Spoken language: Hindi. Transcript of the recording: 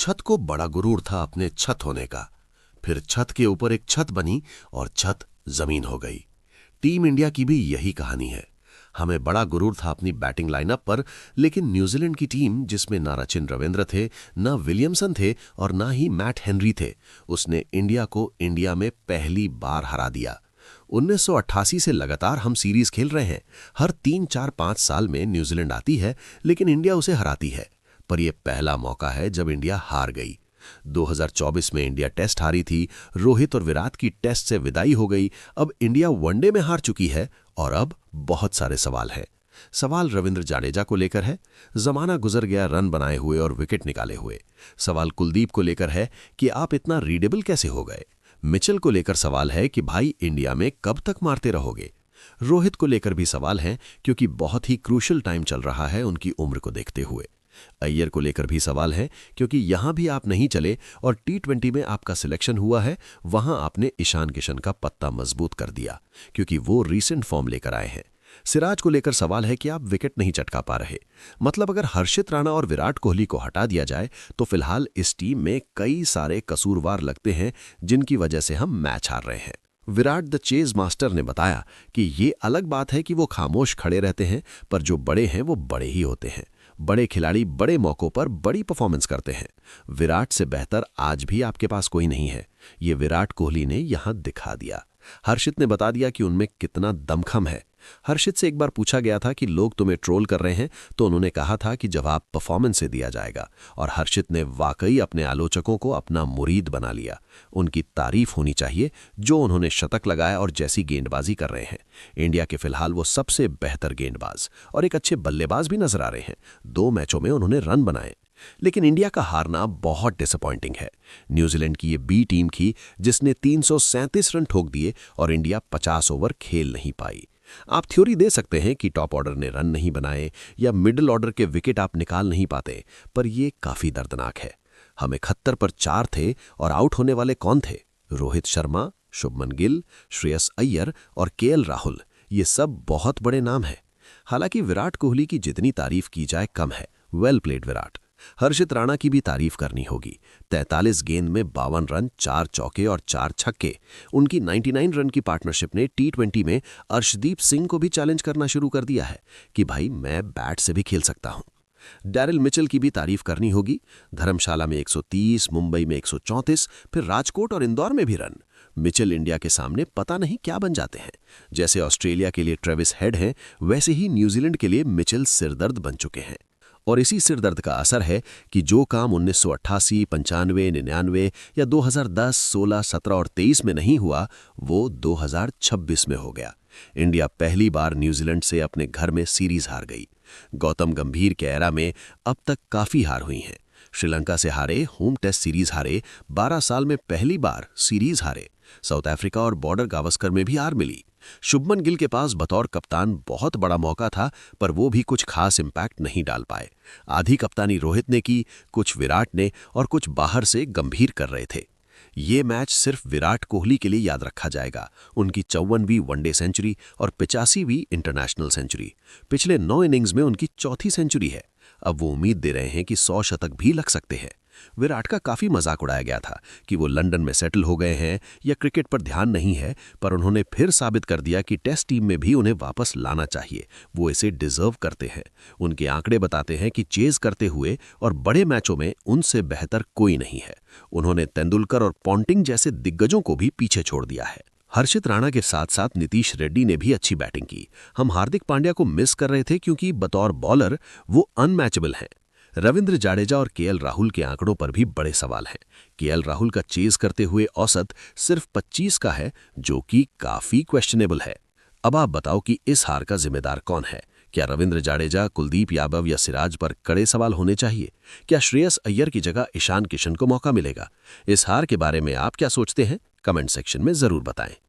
छत को बड़ा गुरूर था अपने छत होने का। फिर छत के ऊपर एक छत बनी और छत जमीन हो गई। टीम इंडिया की भी यही कहानी है। हमें बड़ा गुरूर था अपनी बैटिंग लाइनअप पर, लेकिन न्यूजीलैंड की टीम, जिसमें ना रचिन रविंद्र थे, ना विलियमसन थे और ना ही मैट हेनरी थे, उसने इंडिया को इंडिया में पहली बार हरा दिया। 1988 से लगातार हम सीरीज खेल रहे हैं। हर 3-4-5 साल में न्यूजीलैंड आती है, लेकिन इंडिया उसे हराती है। पर यह पहला मौका है जब इंडिया हार गई। 2024 में इंडिया टेस्ट हारी थी, रोहित और विराट की टेस्ट से विदाई हो गई। अब इंडिया वनडे में हार चुकी है और अब बहुत सारे सवाल हैं। सवाल रविंद्र जाडेजा को लेकर है, जमाना गुजर गया रन बनाए हुए और विकेट निकाले हुए। सवाल कुलदीप को लेकर है कि आप इतना रीडेबल कैसे हो गए। मिचेल को लेकर सवाल है कि भाई इंडिया में कब तक मारते रहोगे। रोहित को लेकर भी सवाल हैं क्योंकि बहुत ही क्रूशल टाइम चल रहा है उनकी उम्र को देखते हुए। अय्यर को लेकर भी सवाल है क्योंकि यहां भी आप नहीं चले और T20 में आपका सिलेक्शन हुआ है, वहां आपने ईशान किशन का पत्ता मजबूत कर दिया क्योंकि वो रीसेंट फॉर्म लेकर आए हैं। सिराज को लेकर सवाल है कि आप विकेट नहीं चटका पा रहे। मतलब अगर हर्षित राणा और विराट कोहली को हटा दिया जाए तो फिलहाल इस टीम में कई सारे कसूरवार लगते हैं जिनकी वजह से हम मैच हार रहे हैं। विराट द चेज मास्टर ने बताया कि ये अलग बात है कि वो खामोश खड़े रहते हैं, पर जो बड़े हैं वो बड़े ही होते हैं। बड़े खिलाड़ी बड़े मौकों पर बड़ी परफॉर्मेंस करते हैं। विराट से बेहतर आज भी आपके पास कोई नहीं है। ये विराट कोहली ने यहां दिखा दिया। हर्षित ने बता दिया कि उनमें कितना दमखम है। हर्षित से एक बार पूछा गया था कि लोग तुम्हें ट्रोल कर रहे हैं, तो उन्होंने कहा था कि जवाब परफॉर्मेंस से दिया जाएगा, और हर्षित ने वाकई अपने आलोचकों को अपना मुरीद बना लिया। उनकी तारीफ होनी चाहिए जो उन्होंने शतक लगाया और जैसी गेंदबाजी कर रहे हैं। इंडिया के फिलहाल वो सबसे बेहतर गेंदबाज और एक अच्छे बल्लेबाज भी नजर आ रहे हैं। 2 मैचों में उन्होंने रन बनाए। लेकिन इंडिया का हारना बहुत डिसअपॉइंटिंग है। न्यूजीलैंड की ये बी टीम थी जिसने 337 रन ठोक दिए और इंडिया 50 ओवर खेल नहीं पाई। आप थ्योरी दे सकते हैं कि टॉप ऑर्डर ने रन नहीं बनाए या मिडिल ऑर्डर के विकेट आप निकाल नहीं पाते, पर यह काफी दर्दनाक है। हम 71 पर 4 थे और आउट होने वाले कौन थे? रोहित शर्मा, शुभमन गिल, श्रेयस अय्यर और केएल राहुल। ये सब बहुत बड़े नाम हैं। हालांकि विराट कोहली की जितनी तारीफ की जाए कम है। Well played Virat. हर्षित राणा की भी तारीफ करनी होगी। 43 गेंद में 52 रन, 4 चौके और 4 छक्के। उनकी 99 रन की पार्टनरशिप ने T20 में अर्शदीप सिंह को भी चैलेंज करना शुरू कर दिया है कि भाई मैं बैट से भी खेल सकता हूं। डैरिल मिचेल की भी तारीफ करनी होगी। धर्मशाला में 130, मुंबई में 134, फिर राजकोट और इंदौर में भी रन। मिचेल इंडिया के सामने पता नहीं क्या बन जाते हैं। जैसे ऑस्ट्रेलिया के लिए ट्रेविस हेड हैं, वैसे ही न्यूजीलैंड के लिए मिचेल सिरदर्द बन चुके हैं। और इसी सिरदर्द का असर है कि जो काम 1988, 95, 99 या 2010, 16, 17 और 23 में नहीं हुआ, वो 2026 में हो गया। इंडिया पहली बार न्यूजीलैंड से अपने घर में सीरीज हार गई। गौतम गंभीर के एरा में अब तक काफी हार हुई हैं। श्रीलंका से हारे, होम टेस्ट सीरीज हारे, 12 साल में पहली बार सीरीज हारे। साउथ अफ्रीका और बॉर्डर गावस्कर में भी हार मिली। शुभमन गिल के पास बतौर कप्तान बहुत बड़ा मौका था, पर वो भी कुछ खास इंपैक्ट नहीं डाल पाए। आधी कप्तानी रोहित ने की, कुछ विराट ने और कुछ बाहर से गंभीर कर रहे थे। ये मैच सिर्फ विराट कोहली के लिए याद रखा जाएगा। उनकी 54वीं वनडे सेंचुरी और 85वीं इंटरनेशनल सेंचुरी। पिछले 9 इनिंग्स में उनकी 4थी सेंचुरी है। अब वो उम्मीद दे रहे हैं कि 100 शतक भी लग सकते हैं। विराट का काफी मजाक उड़ाया गया था कि वो लंदन में सेटल हो गए हैं या क्रिकेट पर ध्यान नहीं है, पर उन्होंने फिर साबित कर दिया कि टेस्ट टीम में भी उन्हें वापस लाना चाहिए। वो इसे डिजर्व करते हैं। उनके आंकड़े बताते हैं कि चेज करते हुए और बड़े मैचों में उनसे बेहतर कोई नहीं है। उन्होंने तेंदुलकर और पॉन्टिंग जैसे दिग्गजों को भी पीछे छोड़ दिया है। हर्षित राणा के साथ साथ नीतीश रेड्डी ने भी अच्छी बैटिंग की। हम हार्दिक पांड्या को मिस कर रहे थे क्योंकि बतौर बॉलर वो अनमैचेबल हैं। रविंद्र जाडेजा और केएल राहुल के आंकड़ों पर भी बड़े सवाल हैं। केएल राहुल का चेज करते हुए औसत सिर्फ 25 का है, जो कि काफी क्वेश्चनेबल है। अब आप बताओ कि इस हार का जिम्मेदार कौन है? क्या रविंद्र जाडेजा, कुलदीप यादव या सिराज पर कड़े सवाल होने चाहिए? क्या श्रेयस अय्यर की जगह ईशान किशन को मौका मिलेगा? इस हार के बारे में आप क्या सोचते हैं? कमेंट सेक्शन में जरूर बताएं।